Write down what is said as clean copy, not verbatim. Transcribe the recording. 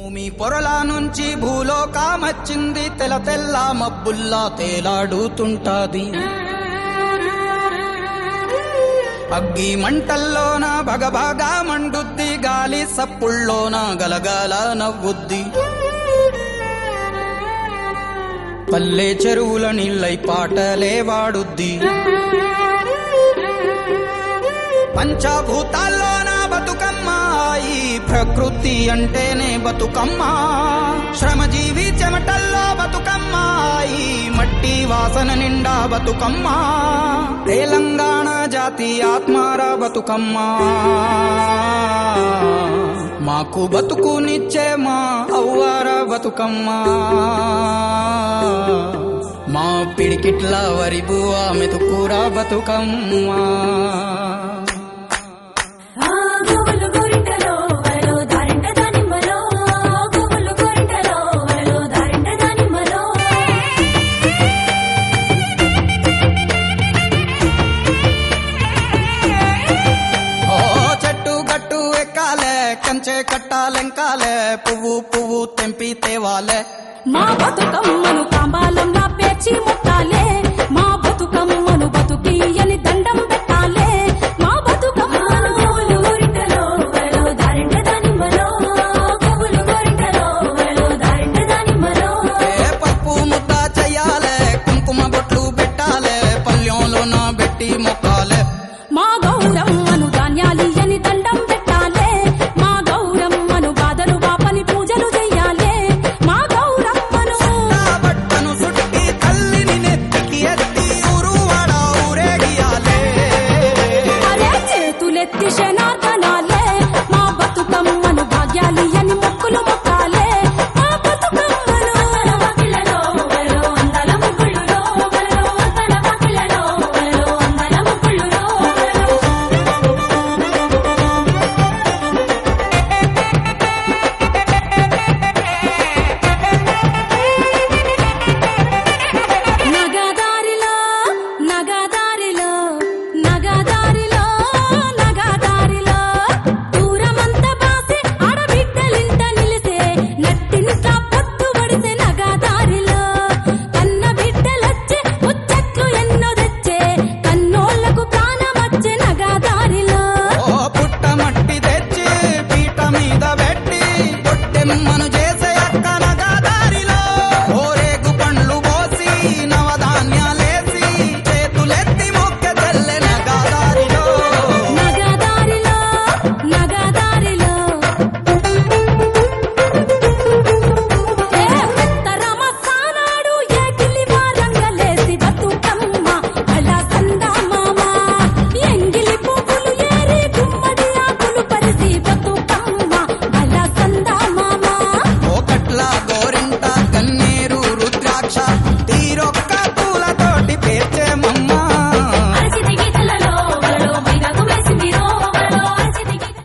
భూమి పొరల నుంచి భూలోకమచ్చింది, తెల్ల తెల్ల మబ్బుల్లా తేలాడుతుంటాది. అగ్గి మంటల్లోన భగభగా మండుద్ది, గాలి సప్పుల్లోన గలగల నవ్వుద్ది. పల్లె చెరువుల నీళ్ళై పాటలే వాడుద్ది. పంచభూతాల్లోన బతుకమ్మ, ఈ ప్రకృతి అంటేనే బతుకమ్మ. శ్రమజీవి చెమటల్లో బతుకమ్మ, ఈ మట్టి వాసన నిండా బతుకమ్మ. తెలంగాణ జాతి ఆత్మార బతుకమ్మ, మాకు బతుకునిచ్చే మా అవ్వార బతుకమ్మ. మా పిడికిట్ల వరిబువ మెతుకురా బతుకమ్మ. కంచె కట్టాలెంకాలే, పువ్వు పువ్వు తెంపి తేవాలే. మా బతుకమ్మను తాంబాలంలా పేర్చి ముట్టాలే. మా బతుకమ్మను బతుకి అని దండం పెట్టాలే. మా బతుకమ్మను పువ్వులు గోరింటలో వరలో దారింట దానిమ్మలో, పువ్వులు గోరింటలో వరలో దారింట దానిమ్మలో. పప్పు ముద్ద చెయ్యాలే, కుంకుమ బొట్లు పెట్టాలే, పల్లెంలోన పెట్టి మొక్కాలే. మా గౌరమ్మను ధాన్యాలి అని దండం పెట్టాలే. మా గౌరమ్మను బాధలు బాపని పూజలు చెయ్యాలే. మా గౌరమ్మను బట్టను సుట్టి తల్లిని నెత్తికి ఎత్తి ఊరువాడ ఊరేగియాలే. అరే చేతులెత్తి శనార్దనాలే. మా బతుకమ్మను భాగ్యాలి అని మొక్కులు మొక్కాలే. మా బతుకమ్మను అత్తల వాకిళ్ళలో వరలో అందాల ముగ్గుళ్ళులో, వరలో అత్తల వాకిళ్ళలో వరలో అందాల ముగ్గుళ్ళులో. నగదారిలో నగదారిలో నగదారిలో నగదారిలో దూరమంతా బాసే ఆడబిడ్డలింట నిలిసే, నట్టింట్లా పొత్తు పడిసే నగదారిలో. కన్న బిడ్డలొచ్చే ముచ్చట్లు ఎన్నో తెచ్చే, కన్నోళ్లకు ప్రాణమచ్చే నగదారిలో. పుట్ట మట్టి తెచ్చి పీట మీద పెట్టి పొట్టెమ్మను